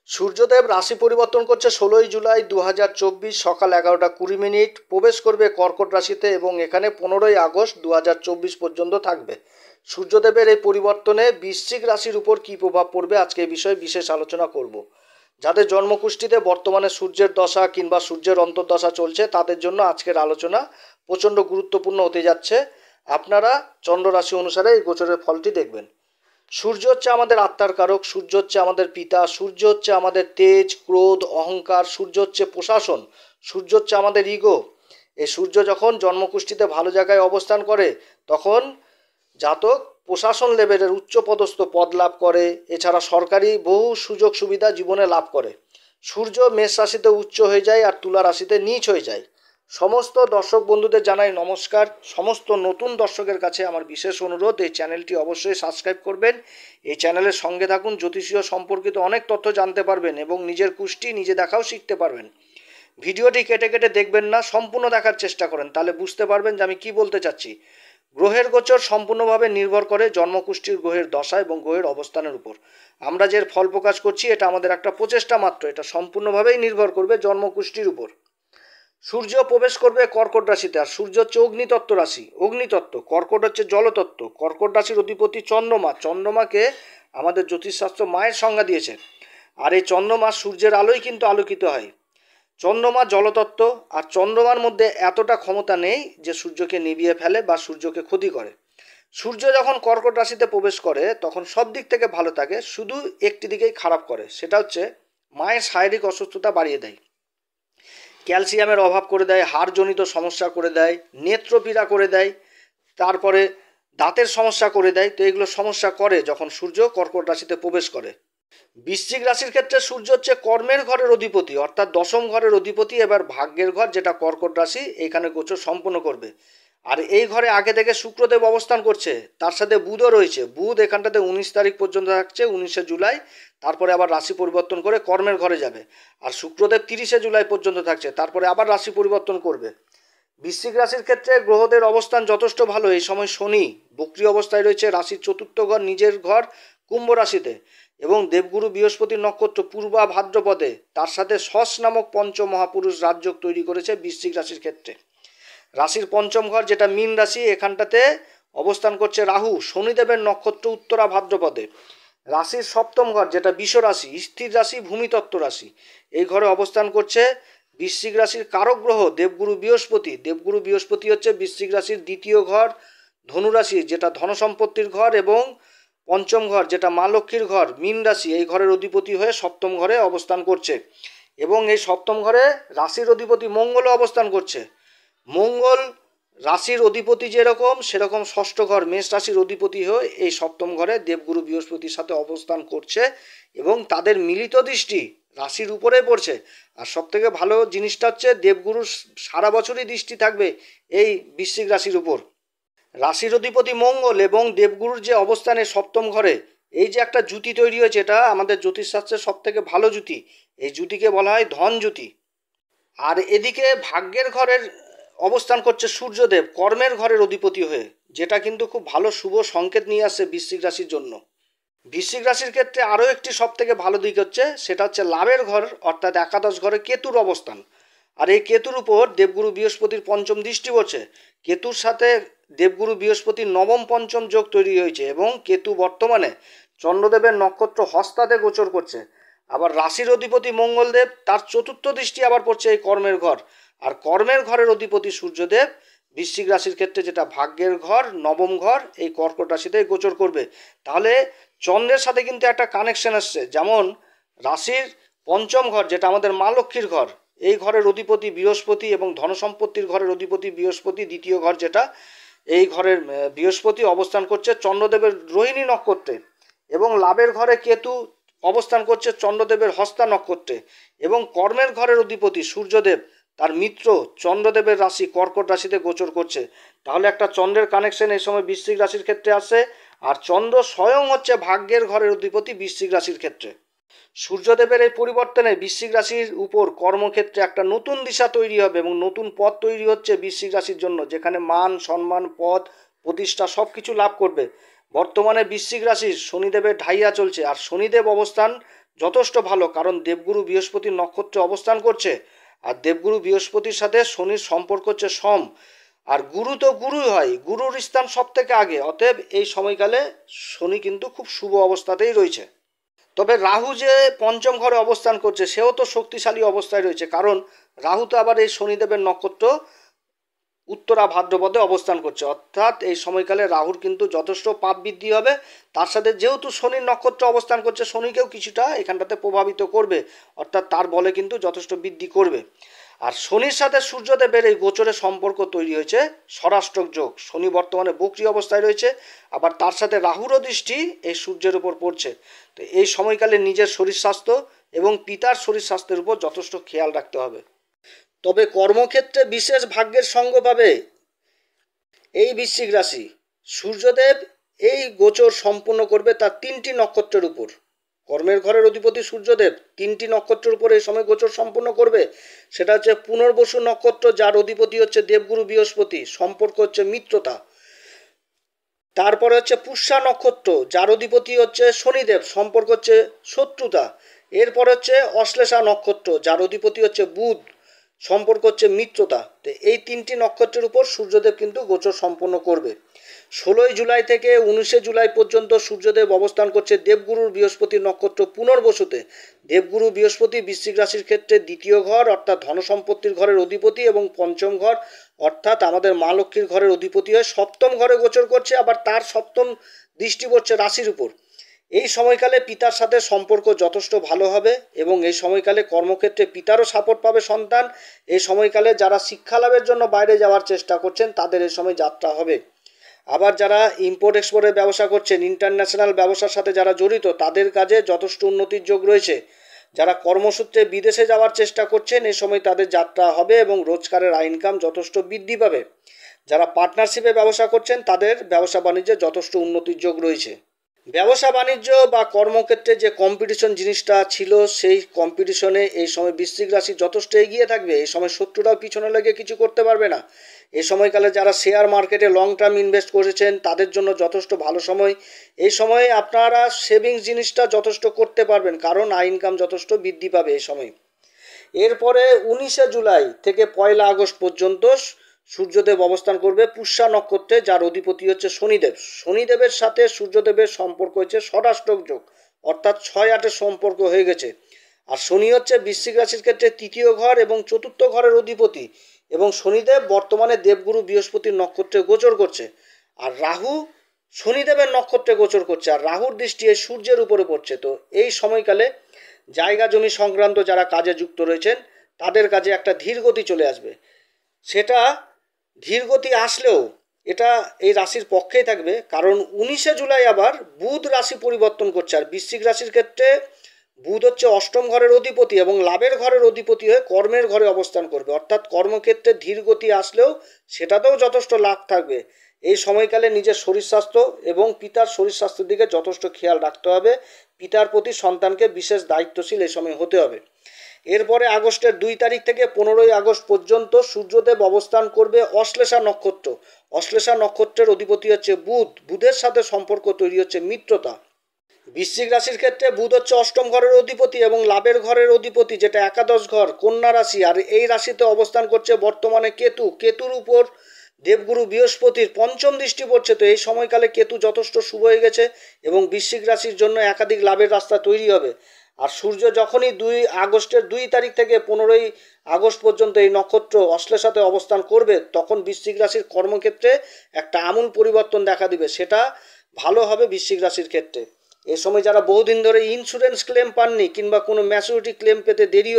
সূর্যদেব রাশি পরিবর্তন করছে 16ই জুলাই 2024 সকাল 11টা 20 মিনিট। প্রবেশ করবে কর্কট রাশিতে এবং এখানে 15ই আগস্ট 2024 পর্যন্ত থাকবে। সূর্যদেবের এই পরিবর্তনে বৃশ্চিক রাশির উপর কী প্রভাব পড়বে আজকে এই বিষয়ে বিশেষ আলোচনা করব। যাদের জন্মকুষ্ঠিতে বর্তমানে সূর্যের দশা কিংবা সূর্যের অন্তর্দশা চলছে তাদের জন্য আজকের আলোচনা প্রচণ্ড গুরুত্বপূর্ণ হতে যাচ্ছে। আপনারা চন্দ্র রাশি অনুসারে এই গোচরের ফলটি দেখবেন। সূর্য হচ্ছে আমাদের আত্মার কারক, সূর্য হচ্ছে আমাদের পিতা, সূর্য হচ্ছে আমাদের তেজ, ক্রোধ, অহংকার, সূর্য হচ্ছে প্রশাসন, সূর্য হচ্ছে আমাদের ইগো। এই সূর্য যখন জন্মকুষ্ঠিতে ভালো জায়গায় অবস্থান করে তখন জাতক প্রশাসন লেভেলের উচ্চপদস্থ পদ লাভ করে, এছাড়া সরকারি বহু সুযোগ সুবিধা জীবনে লাভ করে। সূর্য মেষ রাশিতে উচ্চ হয়ে যায় আর তুলা রাশিতে নীচ হয়ে যায়। সমস্ত দর্শক বন্ধুদের জানাই নমস্কার। সমস্ত নতুন দর্শকের কাছে আমার বিশেষ অনুরোধ, এই চ্যানেলটি অবশ্যই সাবস্ক্রাইব করবেন। এই চ্যানেলের সঙ্গে থাকুন, জ্যোতিষীয় সম্পর্কিত অনেক তথ্য জানতে পারবেন এবং নিজের কুষ্টি নিজে দেখাও শিখতে পারবেন। ভিডিওটি কেটে কেটে দেখবেন না, সম্পূর্ণ দেখার চেষ্টা করেন, তাহলে বুঝতে পারবেন যে আমি কি বলতে চাচ্ছি। গ্রহের গোচর সম্পূর্ণভাবে নির্ভর করে জন্মকুষ্ঠির গ্রহের দশা এবং গ্রহের অবস্থানের উপর। আমরা যে ফল প্রকাশ করছি এটা আমাদের একটা প্রচেষ্টা মাত্র, এটা সম্পূর্ণভাবেই নির্ভর করবে জন্মকুষ্ঠির উপর। সূর্য প্রবেশ করবে কর্কট রাশিতে, আর সূর্য হচ্ছে অগ্নিতত্ত্ব রাশি, অগ্নিতত্ত্ব। কর্কট হচ্ছে জলতত্ত্ব। কর্কট রাশির অধিপতি চন্দ্রমা। চন্দ্রমাকে আমাদের জ্যোতিষশাস্ত্র মায়ের সংজ্ঞা দিয়েছে। আর এই চন্দ্রমা সূর্যের আলোয় কিন্তু আলোকিত হয়। চন্দ্রমা জলতত্ত্ব, আর চন্দ্রমার মধ্যে এতটা ক্ষমতা নেই যে সূর্যকে নিভিয়ে ফেলে বা সূর্যকে ক্ষতি করে। সূর্য যখন কর্কট রাশিতে প্রবেশ করে তখন সব দিক থেকে ভালো থাকে, শুধু একটি দিকেই খারাপ করে, সেটা হচ্ছে মায়ের শারীরিক অসুস্থতা বাড়িয়ে দেয়, ক্যালসিয়ামের অভাব করে দেয়, হাড়জনিত সমস্যা করে দেয়, নেত্রপীড়া করে দেয়, তারপরে দাঁতের সমস্যা করে দেয়। তো এগুলো সমস্যা করে যখন সূর্য কর্কট রাশিতে প্রবেশ করে। বৃশ্চিক রাশির ক্ষেত্রে সূর্য হচ্ছে কর্মের ঘরের অধিপতি, অর্থাৎ দশম ঘরের অধিপতি। এবার ভাগ্যের ঘর যেটা কর্কট রাশি, এইখানে গোচর সম্পন্ন করবে। আর এই ঘরে আগে থেকে শুক্রদেব অবস্থান করছে, তার সাথে বুধও রয়েছে। বুধ এখানটাতে 19 তারিখ পর্যন্ত থাকছে, 19শে জুলাই। তারপরে আবার রাশি পরিবর্তন করে কর্মের ঘরে যাবে। আর শুক্রদেব 30শে জুলাই পর্যন্ত থাকছে, তারপরে আবার রাশি পরিবর্তন করবে। বৃশ্চিক রাশির ক্ষেত্রে গ্রহদের অবস্থান যথেষ্ট ভালো। এই সময় শনি বক্রী অবস্থায় রয়েছে, রাশির চতুর্থ ঘর নিজের ঘর কুম্ভ রাশিতে, এবং দেবগুরু বৃহস্পতির নক্ষত্র পূর্বা ভাদ্রপদে, তার সাথে শশ নামক পঞ্চমহাপুরুষ রাজযোগ তৈরি করেছে বৃশ্চিক রাশির ক্ষেত্রে। রাশির পঞ্চম ঘর যেটা মীন রাশি, এখানটাতে অবস্থান করছে রাহু, শনিদেবের নক্ষত্র উত্তরা ভাদ্রপদে। রাশির সপ্তম ঘর যেটা বিষ রাশি, স্থির রাশি, ভূমিতত্ত্ব রাশি, এই ঘরে অবস্থান করছে বৃশ্চিক রাশির কারক গ্রহ দেবগুরু বৃহস্পতি। দেবগুরু বৃহস্পতি হচ্ছে বৃশ্চিক রাশির দ্বিতীয় ঘর ধনু রাশি, যেটা ধনসম্পত্তির ঘর, এবং পঞ্চম ঘর যেটা মা লক্ষ্মীর ঘর মীন রাশি, এই ঘরের অধিপতি হয়ে সপ্তম ঘরে অবস্থান করছে। এবং এই সপ্তম ঘরে রাশির অধিপতি মঙ্গলও অবস্থান করছে। মঙ্গল রাশির অধিপতি যেরকম, সেরকম ষষ্ঠ ঘর মেষ রাশির অধিপতি হয়ে এই সপ্তম ঘরে দেবগুরু বৃহস্পতির সাথে অবস্থান করছে, এবং তাদের মিলিত দৃষ্টি রাশির উপরে পড়ছে। আর সব থেকে ভালো জিনিসটা হচ্ছে দেবগুরুর সারা বছরই দৃষ্টি থাকবে এই বৃশ্চিক রাশির উপর। রাশির অধিপতি মঙ্গল এবং দেবগুরুর যে অবস্থানে সপ্তম ঘরে, এই যে একটা জুতি তৈরি হয়েছে, এটা আমাদের জ্যোতিষশাস্ত্রের সব থেকে ভালো জুতি। এই জুতিকে বলা হয় ধন জুতি। আর এদিকে ভাগ্যের ঘরের অবস্থান করছে সূর্যদেব কর্মের ঘরের অধিপতি হয়ে, যেটা কিন্তু খুব ভালো শুভ সংকেত নিয়ে আসছে বৃশ্চিক রাশির জন্য। বৃশ্চিক রাশির ক্ষেত্রে আরও একটি সব থেকে ভালো দিক হচ্ছে, সেটা হচ্ছে লাভের ঘর, অর্থাৎ একাদশ ঘরে কেতুর অবস্থান। আর এই কেতুর উপর দেবগুরু বৃহস্পতির পঞ্চম দৃষ্টি পড়ছে। কেতুর সাথে দেবগুরু বৃহস্পতির নবম পঞ্চম যোগ তৈরি হয়েছে, এবং কেতু বর্তমানে চন্দ্রদেবের নক্ষত্র হস্তাতে গোচর করছে। আবার রাশির অধিপতি মঙ্গলদেব, তার চতুর্থ দৃষ্টি আবার পড়ছে এই কর্মের ঘর। আর কর্মের ঘরের অধিপতি সূর্যদেব বৃশ্চিক রাশির ক্ষেত্রে যেটা ভাগ্যের ঘর নবম ঘর, এই কর্কট রাশিতে গোচর করবে। তাহলে চন্দ্রের সাথে কিন্তু একটা কানেকশন আসছে। যেমন রাশির পঞ্চম ঘর যেটা আমাদের মা লক্ষ্মীর ঘর, এই ঘরের অধিপতি বৃহস্পতি, এবং ধনসম্পত্তির ঘরের অধিপতি বৃহস্পতি দ্বিতীয় ঘর যেটা, এই ঘরের বৃহস্পতি অবস্থান করছে চন্দ্রদেবের রোহিণী নক্ষত্রে, এবং লাভের ঘরে কেতু অবস্থান করছে চন্দ্রদেবের হস্তা নক্ষত্রে, এবং কর্মের ঘরের অধিপতি সূর্যদেব তার মিত্র চন্দ্রদেবের রাশি কর্কট রাশিতে গোচর করছে। তাহলে একটা চন্দ্রের কানেকশন এই সময় বৃশ্চিক রাশির ক্ষেত্রে আসে। আর চন্দ্র স্বয়ং হচ্ছে ভাগ্যের ঘরের অধিপতি বৃশ্চিক রাশির ক্ষেত্রে। সূর্যদেবের এই পরিবর্তনে বৃশ্চিক রাশির উপর কর্মক্ষেত্রে একটা নতুন দিশা তৈরি হবে, এবং নতুন পথ তৈরি হচ্ছে বৃশ্চিক রাশির জন্য, যেখানে মান সম্মান পদ প্রতিষ্ঠা সব কিছু লাভ করবে। বর্তমানে বৃশ্চিক রাশির শনিদেবের ঢাইয়া চলছে, আর শনিদেব অবস্থান যথেষ্ট ভালো, কারণ দেবগুরু বৃহস্পতির নক্ষত্রে অবস্থান করছে, আর দেবগুরু বৃহস্পতির সাথে শনির সম্পর্ক হচ্ছে সম, আর গুরু তো গুরুই হয়, গুরুর স্থান সব থেকে আগে। অতএব এই সময়কালে শনি কিন্তু খুব শুভ অবস্থাতেই রয়েছে। তবে রাহু যে পঞ্চম ঘরে অবস্থান করছে সেও তো শক্তিশালী অবস্থায় রয়েছে, কারণ রাহু তো আবার এই শনিদেবের নক্ষত্র উত্তরা ভাদ্রপদে অবস্থান করছে, অর্থাৎ এই সময়কালে রাহুর কিন্তু যথেষ্ট পাপ বৃদ্ধি হবে। তার সাথে যেহেতু শনির নক্ষত্র অবস্থান করছে, শনিকেও কিছুটা এখানটাতে প্রভাবিত করবে, অর্থাৎ তার বলে কিন্তু যথেষ্ট বৃদ্ধি করবে। আর শনির সাথে সূর্যদেবের এই গোচরের সম্পর্ক তৈরি হয়েছে স্বরাষ্ট্রক যোগ। শনি বর্তমানে বক্রী অবস্থায় রয়েছে, আবার তার সাথে রাহুরও দৃষ্টি এই সূর্যের উপর পড়ছে। তো এই সময়কালে নিজের শরীর স্বাস্থ্য এবং পিতার শরীর স্বাস্থ্যের উপর যথেষ্ট খেয়াল রাখতে হবে। তবে কর্মক্ষেত্রে বিশেষ ভাগ্যের সঙ্গ পাবে এই বৃশ্চিক রাশি। সূর্যদেব এই গোচর সম্পূর্ণ করবে তার 3টি নক্ষত্রের উপর। কর্মের ঘরের অধিপতি সূর্যদেব 3টি নক্ষত্রের উপর এই সময় গোচর সম্পূর্ণ করবে। সেটা হচ্ছে পুনর্বসু নক্ষত্র, যার অধিপতি হচ্ছে দেবগুরু বৃহস্পতি, সম্পর্ক হচ্ছে মিত্রতা। তারপরে হচ্ছে পুষ্যা নক্ষত্র, যার অধিপতি হচ্ছে শনিদেব, সম্পর্ক হচ্ছে শত্রুতা। এরপর হচ্ছে অশ্লেষা নক্ষত্র, যার অধিপতি হচ্ছে বুধ, সম্পর্ক হচ্ছে মিত্রতা। তো এই 3টি নক্ষত্রের উপর সূর্যদেব কিন্তু গোচর সম্পন্ন করবে। 16 জুলাই থেকে 19 জুলাই পর্যন্ত সূর্যদেব অবস্থান করছে দেবগুরুর বৃহস্পতির নক্ষত্র পুনর্বসুতে। দেবগুরু বৃহস্পতি বৃশ্চিক রাশির ক্ষেত্রে দ্বিতীয় ঘর অর্থাৎ ধনসম্পত্তির ঘরের অধিপতি, এবং পঞ্চম ঘর অর্থাৎ আমাদের মা লক্ষ্মীর ঘরের অধিপতি হয়। সপ্তম ঘরে গোচর করছে, আবার তার সপ্তম দৃষ্টি পড়ছে রাশির উপর। এই সময়কালে পিতার সাথে সম্পর্ক যথেষ্ট ভালো হবে, এবং এই সময়কালে কর্মক্ষেত্রে পিতারও সাপোর্ট পাবে সন্তান। এই সময়কালে যারা শিক্ষা লাভের জন্য বাইরে যাওয়ার চেষ্টা করছেন তাদের এই সময় যাত্রা হবে। আবার যারা ইম্পোর্ট এক্সপোর্টের ব্যবসা করছেন, ইন্টারন্যাশনাল ব্যবসার সাথে যারা জড়িত, তাদের কাজে যথেষ্ট উন্নতির যোগ রয়েছে। যারা কর্মসূত্রে বিদেশে যাওয়ার চেষ্টা করছেন, এই সময় তাদের যাত্রা হবে এবং রোজগারের ইনকাম যথেষ্ট বৃদ্ধি পাবে। যারা পার্টনারশিপে ব্যবসা করছেন তাদের ব্যবসা বাণিজ্যে যথেষ্ট উন্নতির যোগ রয়েছে। ব্যবসা বাণিজ্য বা কর্মক্ষেত্রে যে কম্পিটিশন জিনিসটা ছিল, সেই কম্পিটিশনে এই সময় বৃশ্চিক রাশি যথেষ্ট এগিয়ে থাকবে। এই সময় শত্রুরাও পিছনে লেগে কিছু করতে পারবে না। এই সময়কালে যারা শেয়ার মার্কেটে লং টার্ম ইনভেস্ট করেছেন তাদের জন্য যথেষ্ট ভালো সময়। এই সময়ে আপনারা সেভিংস জিনিসটা যথেষ্ট করতে পারবেন, কারণ ইনকাম যথেষ্ট বৃদ্ধি পাবে এই সময়। এরপরে 19 জুলাই থেকে 1 আগস্ট পর্যন্ত সূর্যদেব অবস্থান করবে পুষ্যা নক্ষত্রে, যার অধিপতি হচ্ছে শনিদেব। শনিদেবের সাথে সূর্যদেবের সম্পর্ক হচ্ছে ষষ্ঠক যোগ, অর্থাৎ 6-8-এর সম্পর্ক হয়ে গেছে। আর শনি হচ্ছে বৃশ্চিক রাশির ক্ষেত্রে তৃতীয় ঘর এবং চতুর্থ ঘরের অধিপতি, এবং শনিদেব বর্তমানে দেবগুরু বৃহস্পতির নক্ষত্রে গোচর করছে। আর রাহু শনিদেবের নক্ষত্রে গোচর করছে, আর রাহুর দৃষ্টি এই সূর্যের উপরে পড়ছে। তো এই সময়কালে জায়গা জমি সংক্রান্ত যারা কাজে যুক্ত রয়েছেন তাদের কাজে একটা ধীর গতি চলে আসবে। সেটা ধীর গতি আসলেও এটা এই রাশির পক্ষেই থাকবে, কারণ 19 জুলাই আবার বুধ রাশি পরিবর্তন করছে। আর বৃশ্চিক রাশির ক্ষেত্রে বুধ হচ্ছে অষ্টম ঘরের অধিপতি এবং লাভের ঘরের অধিপতি হয়ে কর্মের ঘরে অবস্থান করবে, অর্থাৎ কর্মক্ষেত্রে ধীর গতি আসলেও সেটাতেও যথেষ্ট লাভ থাকবে। এই সময়কালে নিজের শরীর স্বাস্থ্য এবং পিতার শরীর স্বাস্থ্যের দিকে যথেষ্ট খেয়াল রাখতে হবে। পিতার প্রতি সন্তানকে বিশেষ দায়িত্বশীল এই সময় হতে হবে। এরপরে আগস্টের 2 তারিখ থেকে 15 আগস্ট পর্যন্ত সূর্যদেব অবস্থান করবে অশ্লেষা নক্ষত্র। অশ্লেষা নক্ষত্রের অধিপতি হচ্ছে বুধ। বুধের সাথে সম্পর্ক তৈরি হচ্ছে মিত্রতা। বৃশ্চিক রাশির ক্ষেত্রে বুধ হচ্ছে অষ্টম ঘরের অধিপতি এবং লাভের ঘরের অধিপতি, যেটা একাদশ ঘর, কন্যা রাশি। আর এই রাশিতে অবস্থান করছে বর্তমানে কেতু। কেতুর উপর দেবগুরু বৃহস্পতির পঞ্চম দৃষ্টি পড়ছে। তো এই সময়কালে কেতু যথেষ্ট শুভ হয়ে গেছে এবং বৃশ্চিক রাশির জন্য একাধিক লাভের রাস্তা তৈরি হবে। আর সূর্য যখনই আগস্টের 2 তারিখ থেকে 15 আগস্ট পর্যন্ত এই নক্ষত্র অশ্লেষাতে অবস্থান করবে, তখন বৃশ্চিক রাশির কর্মক্ষেত্রে একটা আমূল পরিবর্তন দেখা দিবে। সেটা ভালো হবে বৃশ্চিক রাশির ক্ষেত্রে। এ সময় যারা বহুদিন ধরে ইন্স্যুরেন্স ক্লেম পাননি কিংবা কোনো ম্যাচুরিটি ক্লেম পেতে দেরি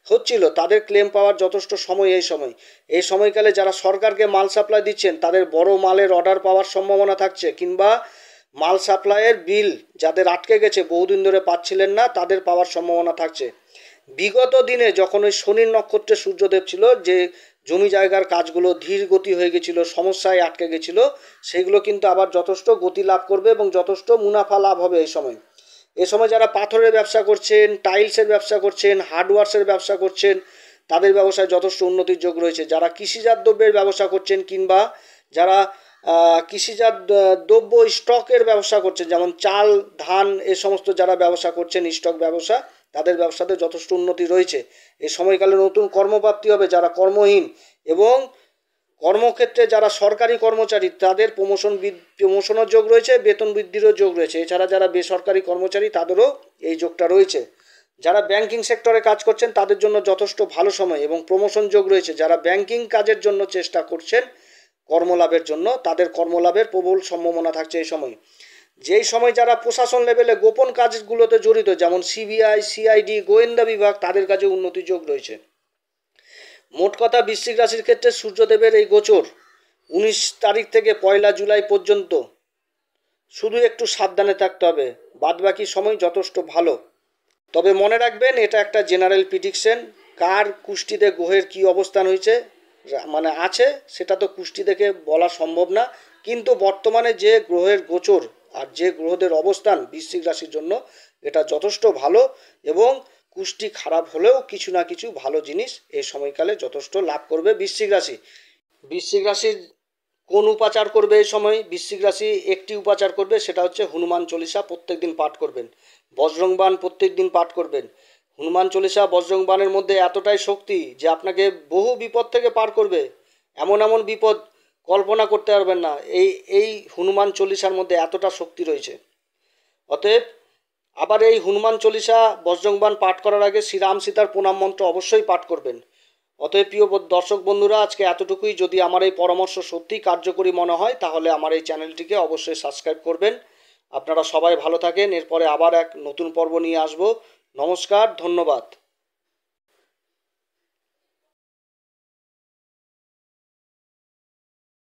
হচ্ছিল, তাদের ক্লেম পাওয়ার যথেষ্ট সময় এই সময়। এই সময়কালে যারা সরকারকে মাল সাপ্লাই দিচ্ছেন তাদের বড় মালের অর্ডার পাওয়ার সম্ভাবনা থাকছে, কিংবা মাল সাপ্লাইয়ের বিল যাদের আটকে গেছে বহুদিন ধরে পাচ্ছিলেন না, তাদের পাওয়ার সম্ভাবনা থাকছে। বিগত দিনে যখন ওই শনির নক্ষত্রে সূর্যদেব ছিল, যে জমি জায়গার কাজগুলো ধীর গতি হয়ে গেছিলো, সমস্যায় আটকে গেছিলো, সেগুলো কিন্তু আবার যথেষ্ট গতি লাভ করবে এবং যথেষ্ট মুনাফা লাভ হবে এই সময়। এ সময় যারা পাথরের ব্যবসা করছেন, টাইলসের ব্যবসা করছেন, হার্ডওয়ার্সের ব্যবসা করছেন, তাদের ব্যবসায় যথেষ্ট উন্নতির যোগ রয়েছে। যারা কৃষিজাত দ্রব্যের ব্যবসা করছেন কিংবা যারা কৃষিজাত দ্রব্য স্টকের ব্যবসা করছেন, যেমন চাল, ধান, এ সমস্ত যারা ব্যবসা করছেন স্টক ব্যবসা, তাদের ব্যবসাতে যথেষ্ট উন্নতি রয়েছে। এই সময়কালে নতুন কর্মপ্রাপ্তি হবে। যারা কর্মহীন এবং কর্মক্ষেত্রে যারা সরকারি কর্মচারী তাদের প্রমোশনের যোগ রয়েছে, বেতন বৃদ্ধিরও যোগ রয়েছে। এছাড়া যারা বেসরকারি কর্মচারী তাদেরও এই যোগটা রয়েছে। যারা ব্যাংকিং সেক্টরে কাজ করছেন তাদের জন্য যথেষ্ট ভালো সময় এবং প্রমোশন যোগ রয়েছে। যারা ব্যাংকিং কাজের জন্য চেষ্টা করছেন কর্মলাভের জন্য, তাদের কর্মলাভের প্রবল সম্ভাবনা থাকছে এই সময়। যেই সময় যারা প্রশাসন লেভেলে গোপন কাজগুলোতে জড়িত, যেমন সিবিআই, সিআইডি, গোয়েন্দা বিভাগ, তাদের কাজে উন্নতি যোগ রয়েছে। মোট কথা, বৃশ্চিক রাশির ক্ষেত্রে সূর্যদেবের এই গোচর 19 তারিখ থেকে 1 জুলাই পর্যন্ত শুধু একটু সাবধানে থাকতে হবে, বাদবাকি সময় যথেষ্ট ভালো। তবে মনে রাখবেন, এটা একটা জেনারেল প্রিডিকশন। কার কুষ্টিতে গ্রহের কী অবস্থান হয়েছে আছে, সেটা তো কুষ্টি দেখে বলা সম্ভব না। কিন্তু বর্তমানে যে গ্রহের গোচর আর যে গ্রহদের অবস্থান বৃশ্চিক রাশির জন্য, এটা যথেষ্ট ভালো এবং কুষ্টি খারাপ হলেও কিছু না কিছু ভালো জিনিস এই সময়কালে যথেষ্ট লাভ করবে বৃশ্চিক রাশি। বৃশ্চিক রাশির কোন উপাচার করবে এই সময়? বৃশ্চিক রাশি একটি উপাচার করবে, সেটা হচ্ছে হনুমান চল্লিশা প্রত্যেক দিন পাঠ করবেন। বজরংবাণ প্রত্যেক দিন পাঠ করবেন। হনুমান চল্লিশা বজরংবাণের মধ্যে এতটাই শক্তি যে আপনাকে বহু বিপদ থেকে পার করবে। এমন এমন বিপদ কল্পনা করতে পারবেন না, এই হনুমান চল্লিশার মধ্যে এতটা শক্তি রয়েছে। অতএব আবার এই হনুমান চল্লিশা বজরংবাণ পাঠ করার আগে শ্রীরাম সীতার প্রণাম মন্ত্র অবশ্যই পাঠ করবেন। অতএব প্রিয় দর্শক বন্ধুরা, আজকে এতটুকুই। যদি আমার এই পরামর্শ সত্যিই কার্যকরী মনে হয় তাহলে আমার এই চ্যানেলটিকে অবশ্যই সাবস্ক্রাইব করবেন। আপনারা সবাই ভালো থাকেন। এরপরে আবার এক নতুন পর্ব নিয়ে আসব। নমস্কার, ধন্যবাদ।